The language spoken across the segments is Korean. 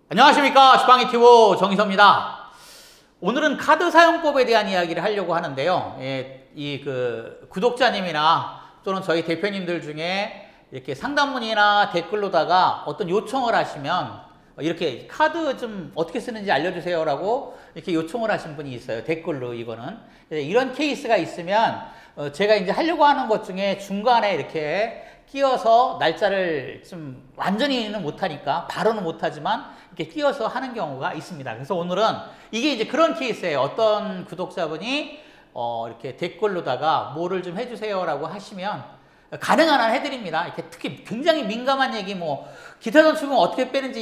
안녕하십니까. 지팡이튜브 정희섭입니다. 오늘은 카드 사용법에 대한 이야기를 하려고 하는데요. 구독자님이나 또는 저희 대표님들 중에 이렇게 상담문이나 댓글로다가 어떤 요청을 하시면 이렇게 카드 좀 어떻게 쓰는지 알려주세요 라고 이렇게 요청을 하신 분이 있어요. 댓글로. 이거는 이런 케이스가 있으면 제가 이제 하려고 하는 것 중에 중간에 이렇게 끼어서 날짜를 좀 완전히는 못하니까 바로는 못하지만 이렇게 끼어서 하는 경우가 있습니다. 그래서 오늘은 이게 이제 그런 케이스예요. 어떤 구독자분이 이렇게 댓글로다가 뭐를 좀 해주세요라고 하시면 가능한 한 해드립니다. 이렇게 특히 굉장히 민감한 얘기, 뭐 기타 전축은 어떻게 빼는지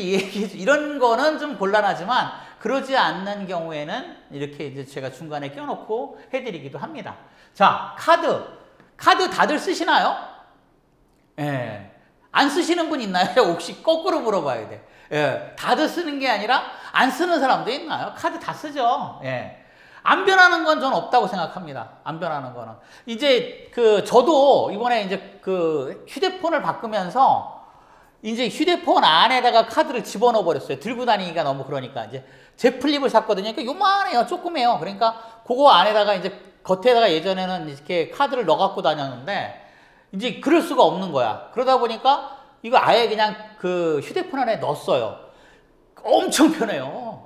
이런 거는 좀 곤란하지만 그러지 않는 경우에는 이렇게 이제 제가 중간에 껴놓고 해드리기도 합니다. 자, 카드 다들 쓰시나요? 예. 안 쓰시는 분 있나요? 혹시 거꾸로 물어봐야 돼. 예. 다들 쓰는 게 아니라 안 쓰는 사람도 있나요? 카드 다 쓰죠. 예. 안 변하는 건 전 없다고 생각합니다. 안 변하는 거는. 이제 저도 이번에 이제 휴대폰을 바꾸면서 이제 휴대폰 안에다가 카드를 집어넣어 버렸어요. 들고 다니기가 너무 그러니까. 이제 제 플립을 샀거든요. 그러니까 요만해요. 조그매요. 그러니까 그거 안에다가 이제 겉에다가 예전에는 이렇게 카드를 넣어 갖고 다녔는데 이제 그럴 수가 없는 거야. 그러다 보니까 이거 아예 그냥 휴대폰 안에 넣었어요. 엄청 편해요.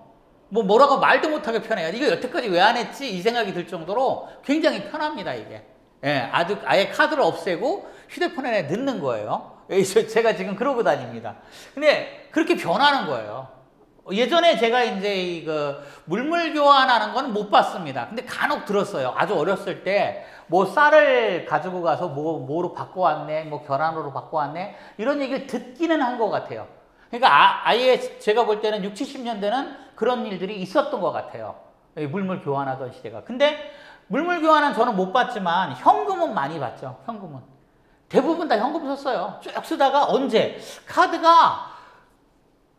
뭐라고 말도 못하게 편해요. 이거 여태까지 왜 안 했지? 이 생각이 들 정도로 굉장히 편합니다, 이게. 예, 아예 카드를 없애고 휴대폰 안에 넣는 거예요. 제가 지금 그러고 다닙니다. 근데 그렇게 변하는 거예요. 예전에 제가 이제 물물 교환하는 건 못 봤습니다. 근데 간혹 들었어요. 아주 어렸을 때 뭐 쌀을 가지고 가서 뭐로 바꿔왔네, 뭐 계란으로 바꿔왔네, 이런 얘기를 듣기는 한 것 같아요. 그러니까 아예 제가 볼 때는 60, 70년대는 그런 일들이 있었던 것 같아요. 물물 교환하던 시대가. 근데 물물 교환은 저는 못 봤지만 현금은 많이 봤죠. 현금은. 대부분 다 현금 썼어요. 쭉 쓰다가 언제? 카드가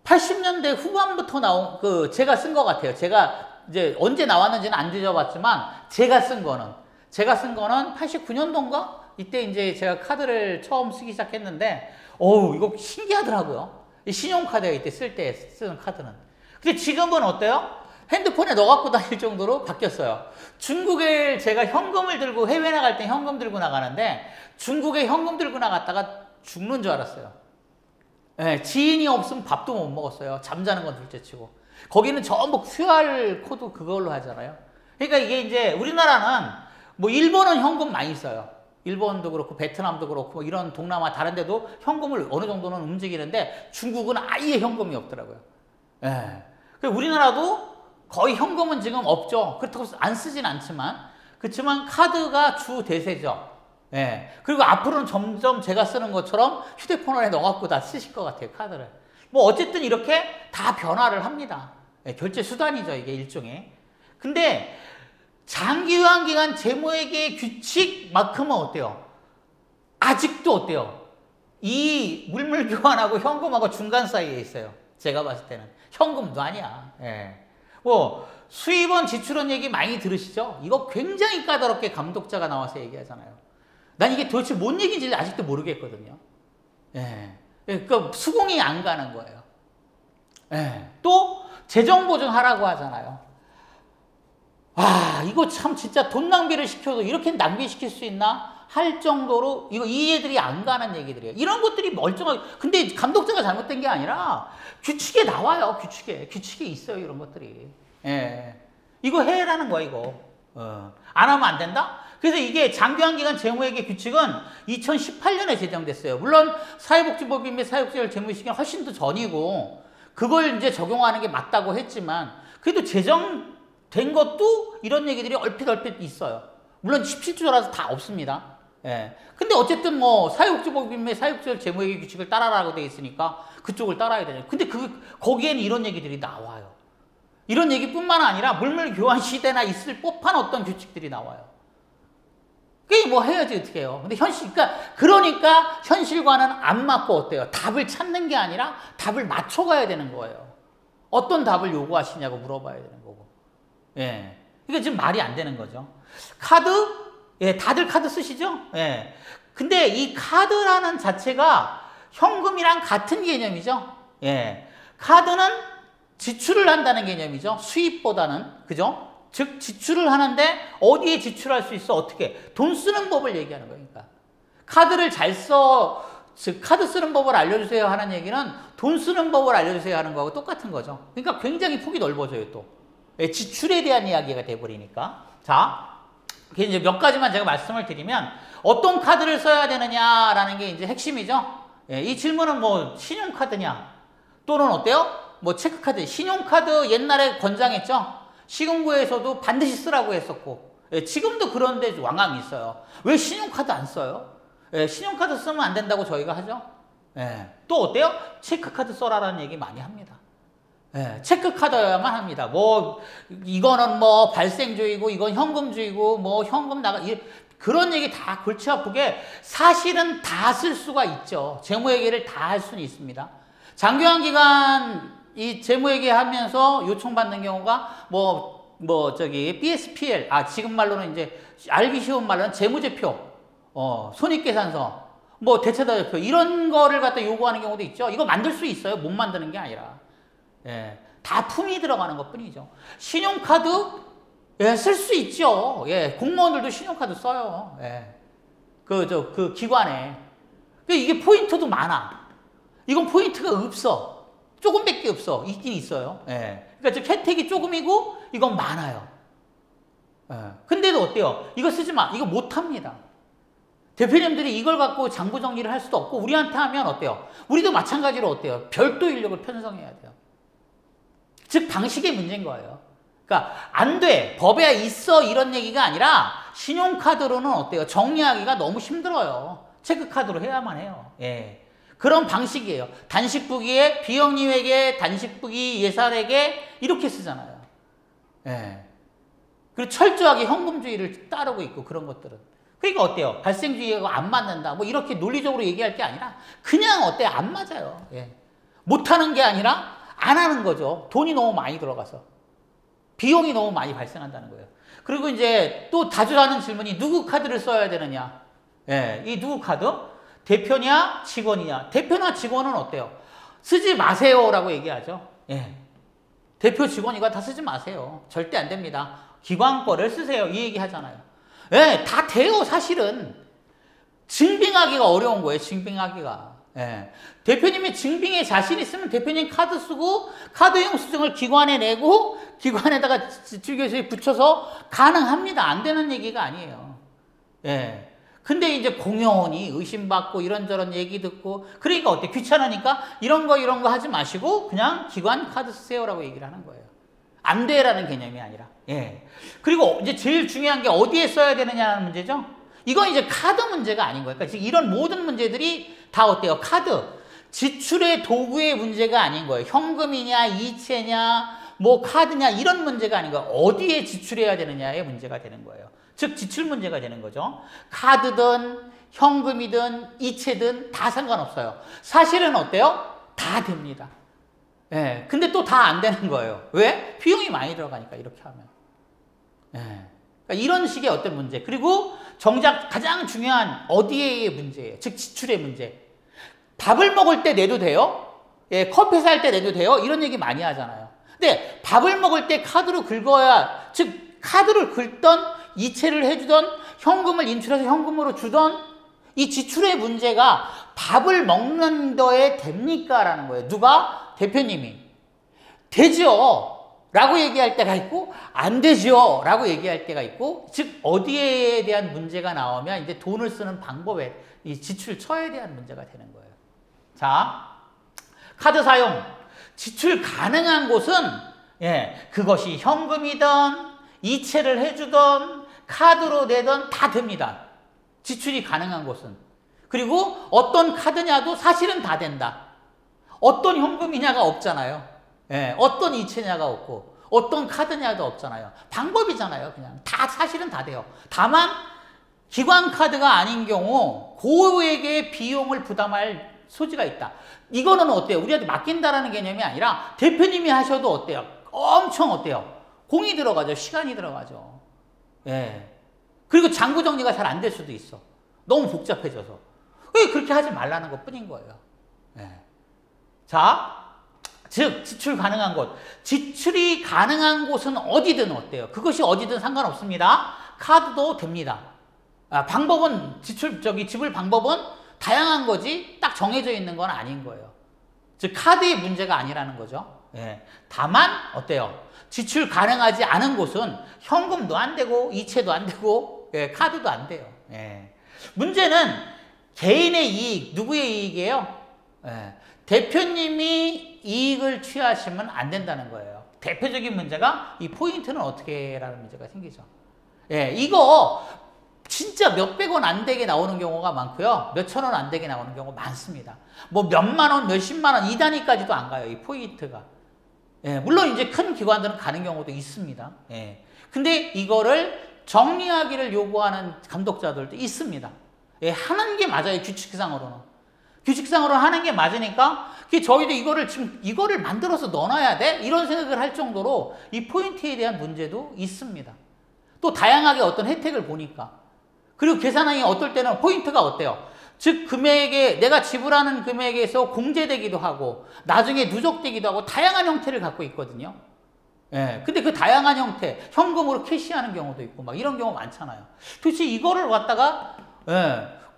80년대 후반부터 제가 쓴 것 같아요. 제가 이제 언제 나왔는지는 안 뒤져봤지만 제가 쓴 거는 89년도인가? 이때 이제 제가 카드를 처음 쓰기 시작했는데 이거 신기하더라고요. 신용카드가 이때 쓰는 카드는. 근데 지금은 어때요? 핸드폰에 넣어갖고 다닐 정도로 바뀌었어요. 중국에 제가 현금을 들고 해외 나갈 때 현금 들고 나가는데 중국에 현금 들고 나갔다가 죽는 줄 알았어요. 네, 지인이 없으면 밥도 못 먹었어요. 잠자는 건 둘째치고. 거기는 전부 QR 코드 그걸로 하잖아요. 그러니까 이게 이제 우리나라는 뭐 일본은 현금 많이 써요. 일본도 그렇고 베트남도 그렇고 뭐 이런 동남아 다른 데도 현금을 어느 정도는 움직이는데 중국은 아예 현금이 없더라고요. 예. 우리나라도 거의 현금은 지금 없죠. 그렇다고 안 쓰진 않지만 그렇지만 카드가 주 대세죠. 예. 그리고 앞으로는 점점 제가 쓰는 것처럼 휴대폰 안에 넣어갖고 다 쓰실 것 같아요. 카드를. 뭐 어쨌든 이렇게 다 변화를 합니다. 예, 결제 수단이죠. 이게 일종의. 근데 장기유한기간 재무회계 규칙만큼은 어때요? 아직도 어때요? 이 물물 교환하고 현금하고 중간 사이에 있어요. 제가 봤을 때는. 현금도 아니야. 예. 뭐 수입원 지출원 얘기 많이 들으시죠? 이거 굉장히 까다롭게 감독자가 나와서 얘기하잖아요. 난 이게 도대체 뭔 얘기인지 아직도 모르겠거든요. 예. 그러니까 수긍이 안 가는 거예요. 예. 또 재정보증하라고 하잖아요. 이거 참 진짜 돈 낭비를 시켜도 이렇게 낭비시킬 수 있나? 할 정도로 이 애들이 안 가는 얘기들이에요. 이런 것들이 멀쩡하게. 근데 감독자가 잘못된 게 아니라 규칙에 나와요. 규칙에 있어요. 이런 것들이. 예. 이거 해라는 거야, 이거. 안 하면 안 된다? 그래서 이게 장기한기간 재무회계 규칙은 2018년에 제정됐어요. 물론 사회복지법인 및 사회복지별 재무시기는 훨씬 더 전이고 그걸 이제 적용하는 게 맞다고 했지만 그래도 제정된 것도 이런 얘기들이 얼핏 있어요. 물론 17조라서 다 없습니다. 예. 근데 어쨌든 뭐 사회복지법인 및 사회복지별 재무회계 규칙을 따라라고 돼 있으니까 그쪽을 따라야 되잖아요. 근데 거기에는 이런 얘기들이 나와요. 이런 얘기뿐만 아니라 물물 교환 시대나 있을 법한 어떤 규칙들이 나와요. 그게 뭐 해야지 어떻게 해요. 근데 그러니까 현실과는 안 맞고 어때요? 답을 찾는 게 아니라 답을 맞춰가야 되는 거예요. 어떤 답을 요구하시냐고 물어봐야 되는 거고. 예. 이게 지금 말이 안 되는 거죠. 예, 다들 카드 쓰시죠? 예. 근데 이 카드라는 자체가 현금이랑 같은 개념이죠. 예. 카드는 지출을 한다는 개념이죠. 수입보다는. 그죠? 즉 지출을 하는데 어디에 지출할 수 있어? 어떻게? 돈 쓰는 법을 얘기하는 거예요. 그러니까 카드를 잘 써, 즉 카드 쓰는 법을 알려주세요 하는 얘기는 돈 쓰는 법을 알려주세요 하는 거하고 똑같은 거죠. 그러니까 굉장히 폭이 넓어져요. 또 지출에 대한 이야기가 돼버리니까. 자, 이제 몇 가지만 제가 말씀을 드리면 어떤 카드를 써야 되느냐라는 게 이제 핵심이죠. 이 질문은 뭐 신용카드냐 또는 어때요? 뭐 체크카드, 신용카드 옛날에 권장했죠. 시군구에서도 반드시 쓰라고 했었고, 지금도 그런데 왕왕이 있어요. 왜 신용카드 안 써요? 신용카드 쓰면 안 된다고 저희가 하죠. 또 어때요? 체크카드 써라라는 얘기 많이 합니다. 체크카드여야만 합니다. 뭐 이거는 뭐 발생주의고 이건 현금주의고 뭐 현금 나가 그런 얘기 다 골치 아프게 사실은 다 쓸 수가 있죠. 재무회계를 다 할 수는 있습니다. 장기간 기간 이 재무회계 하면서 요청받는 경우가 저기 BSPL, 지금 말로는 이제 알기 쉬운 말로는 재무제표, 손익계산서, 뭐 대체자제표 이런 거를 갖다 요구하는 경우도 있죠. 이거 만들 수 있어요. 못 만드는 게 아니라. 다 품이 들어가는 것 뿐이죠. 신용카드 쓸 수 있죠. 공무원들도 신용카드 써요. 그 기관에. 이게 포인트도 많아. 이건 포인트가 없어. 조금밖에 없어. 있긴 있어요. 그러니까 즉 혜택이 조금이고 이건 많아요. 근데도 어때요? 이거 쓰지 마. 이거 못 합니다. 대표님들이 이걸 갖고 장부 정리를 할 수도 없고 우리한테 하면 어때요? 우리도 마찬가지로 어때요? 별도 인력을 편성해야 돼요. 즉 방식의 문제인 거예요. 그러니까 안 돼. 법에 있어 이런 얘기가 아니라 신용카드로는 어때요? 정리하기가 너무 힘들어요. 체크카드로 해야만 해요. 그런 방식이에요. 단식부기에 비영리회계, 단식부기 예산회계 이렇게 쓰잖아요. 그리고 철저하게 현금주의를 따르고 있고 그런 것들은. 그러니까 어때요? 발생주의가 안 맞는다. 뭐 이렇게 논리적으로 얘기할 게 아니라 그냥 어때요? 안 맞아요. 못하는 게 아니라 안 하는 거죠. 돈이 너무 많이 들어가서. 비용이 너무 많이 발생한다는 거예요. 그리고 이제 또 자주 하는 질문이 누구 카드를 써야 되느냐. 이 누구 카드? 대표냐 직원이냐. 대표나 직원은 어때요? 쓰지 마세요라고 얘기하죠. 대표 직원 이거 다 쓰지 마세요. 절대 안 됩니다. 기관 거를 쓰세요. 이 얘기 하잖아요. 다 돼요. 사실은. 증빙하기가 어려운 거예요. 증빙하기가. 대표님이 증빙에 자신 있으면 대표님 카드 쓰고 카드 영수증을 기관에 내고 기관에다가 지출교수에 붙여서 가능합니다. 안 되는 얘기가 아니에요. 근데 이제 공연히 의심받고 이런저런 얘기 듣고 그러니까 어때? 귀찮으니까 이런 거 하지 마시고 그냥 기관 카드 쓰세요라고 얘기를 하는 거예요. 안 돼라는 개념이 아니라. 그리고 이제 제일 중요한 게 어디에 써야 되느냐는 문제죠. 이건 이제 카드 문제가 아닌 거예요. 그러니까 이런 모든 문제들이 다 어때요? 카드. 지출의 도구의 문제가 아닌 거예요. 현금이냐, 이체냐, 뭐 카드냐 이런 문제가 아닌 거예요. 어디에 지출해야 되느냐의 문제가 되는 거예요. 즉 지출 문제가 되는 거죠. 카드든 현금이든 이체든 다 상관없어요. 사실은 어때요? 다 됩니다. 근데 또 다 안 되는 거예요. 왜? 비용이 많이 들어가니까 이렇게 하면. 그러니까 이런 식의 어떤 문제. 그리고 정작 가장 중요한 어디에의 문제예요. 즉 지출의 문제. 밥을 먹을 때 내도 돼요? 커피 살 때 내도 돼요? 이런 얘기 많이 하잖아요. 근데 밥을 먹을 때 카드로 긁어야, 즉 카드를 긁던 이체를 해주던 현금을 인출해서 현금으로 주던 이 지출의 문제가 밥을 먹는 거에 됩니까? 라는 거예요. 누가? 대표님이. 되죠. 라고 얘기할 때가 있고 안 되죠. 라고 얘기할 때가 있고 즉 어디에 대한 문제가 나오면 이제 돈을 쓰는 방법에 이 지출 처에 대한 문제가 되는 거예요. 자, 카드 사용. 지출 가능한 곳은 그것이 현금이든 이체를 해주던 카드로 내던 다 됩니다. 지출이 가능한 곳은. 그리고 어떤 카드냐도 사실은 다 된다. 어떤 현금이냐가 없잖아요. 어떤 이체냐가 없고 어떤 카드냐도 없잖아요. 방법이잖아요. 그냥 다 사실은 다 돼요. 다만 기관 카드가 아닌 경우 고액의 비용을 부담할 소지가 있다. 이거는 어때요? 우리한테 맡긴다라는 개념이 아니라 대표님이 하셔도 어때요? 엄청 어때요? 공이 들어가죠. 시간이 들어가죠. 그리고 장부 정리가 잘 안 될 수도 있어. 너무 복잡해져서. 그렇게 하지 말라는 것 뿐인 거예요. 자, 즉 지출 가능한 곳. 지출이 가능한 곳은 어디든 어때요? 그것이 어디든 상관없습니다. 카드도 됩니다. 방법은 지불 방법은 다양한 거지 딱 정해져 있는 건 아닌 거예요. 즉 카드의 문제가 아니라는 거죠. 예. 다만 어때요? 지출 가능하지 않은 곳은 현금도 안 되고 이체도 안 되고 카드도 안 돼요. 예. 문제는 개인의 이익, 누구의 이익이에요? 대표님이 이익을 취하시면 안 된다는 거예요. 대표적인 문제가 이 포인트는 어떻게 라는 문제가 생기죠. 이거 진짜 몇백 원 안 되게 나오는 경우가 많고요. 몇천 원 안 되게 나오는 경우가 많습니다. 뭐 몇만 원, 몇십만 원 이 단위까지도 안 가요. 이 포인트가. 물론 이제 큰 기관들은 가는 경우도 있습니다. 근데 이거를 정리하기를 요구하는 감독자들도 있습니다. 하는 게 맞아요. 규칙상으로는. 규칙상으로는 하는 게 맞으니까 저희도 이거를 만들어서 넣어놔야 돼? 이런 생각을 할 정도로 이 포인트에 대한 문제도 있습니다. 또 다양하게 어떤 혜택을 보니까. 그리고 계산하기 어떨 때는 포인트가 어때요? 즉 금액에 내가 지불하는 금액에서 공제되기도 하고 나중에 누적되기도 하고 다양한 형태를 갖고 있거든요. 근데 그 다양한 형태, 현금으로 캐시하는 경우도 있고 막 이런 경우 많잖아요. 도대체 이거를 갖다가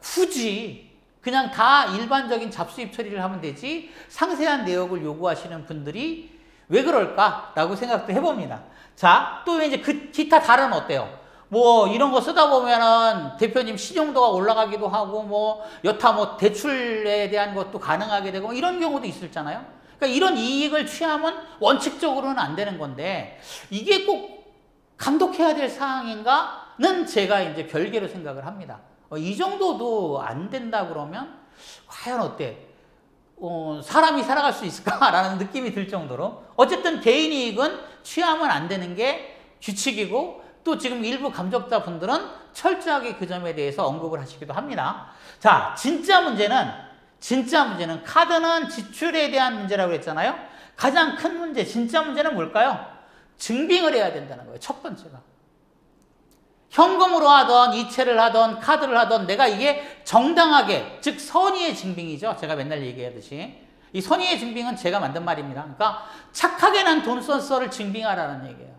굳이 그냥 다 일반적인 잡수입 처리를 하면 되지 상세한 내역을 요구하시는 분들이 왜 그럴까라고 생각도 해봅니다. 자, 또 이제 기타 다른 어때요? 뭐 이런 거 쓰다 보면은 대표님 신용도가 올라가기도 하고 뭐 여타 뭐 대출에 대한 것도 가능하게 되고 이런 경우도 있었잖아요. 그러니까 이런 이익을 취하면 원칙적으로는 안 되는 건데 이게 꼭 감독해야 될 사항인가는 제가 이제 별개로 생각을 합니다. 이 정도도 안 된다 그러면 과연 어때? 사람이 살아갈 수 있을까라는 느낌이 들 정도로 어쨌든 개인 이익은 취하면 안 되는 게 규칙이고 또 지금 일부 감독자분들은 철저하게 그 점에 대해서 언급을 하시기도 합니다. 자, 진짜 문제는 카드는 지출에 대한 문제라고 했잖아요. 가장 큰 문제, 진짜 문제는 뭘까요? 증빙을 해야 된다는 거예요. 첫 번째가. 현금으로 하던 이체를 하던 카드를 하던 내가 이게 정당하게, 즉 선의의 증빙이죠. 제가 맨날 얘기하듯이. 이 선의의 증빙은 제가 만든 말입니다. 그러니까 착하게 난 돈 썼어를 증빙하라는 얘기예요.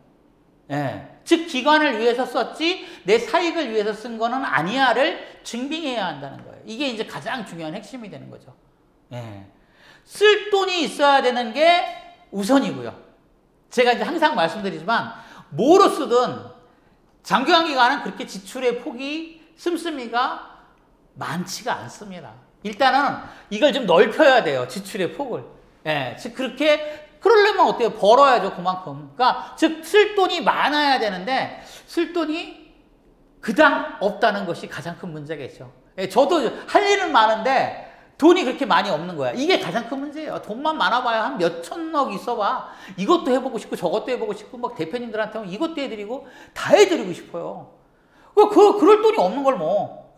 즉 기관을 위해서 썼지 내 사익을 위해서 쓴 거는 아니야를 증빙해야 한다는 거예요. 이게 이제 가장 중요한 핵심이 되는 거죠. 쓸 돈이 있어야 되는 게 우선이고요. 제가 이제 항상 말씀드리지만 뭐로 쓰든 장기간 기간은 그렇게 지출의 폭이 씀씀이가 많지가 않습니다. 일단은 이걸 좀 넓혀야 돼요. 지출의 폭을. 즉 그러려면 어때요? 벌어야죠, 그만큼. 그러니까, 즉, 쓸 돈이 많아야 되는데, 쓸 돈이 그당 없다는 것이 가장 큰 문제겠죠. 저도 할 일은 많은데, 돈이 그렇게 많이 없는 거야. 이게 가장 큰 문제예요. 돈만 많아봐야 한 몇천억 있어봐. 이것도 해보고 싶고, 저것도 해보고 싶고, 막 대표님들한테 이것도 해드리고, 다 해드리고 싶어요. 그럴 돈이 없는 걸 뭐.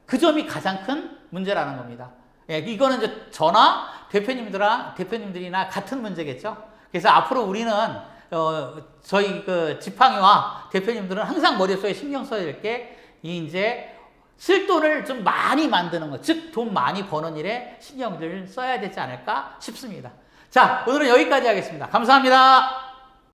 그 점이 가장 큰 문제라는 겁니다. 이거는 이제 저나 대표님들이나 같은 문제겠죠. 그래서 앞으로 우리는 저희 그 지팡이와 대표님들은 항상 머릿속에 신경 써야 될 게 이제 쓸 돈을 좀 많이 만드는 것, 즉 돈 많이 버는 일에 신경을 써야 되지 않을까 싶습니다. 자, 오늘은 여기까지 하겠습니다. 감사합니다.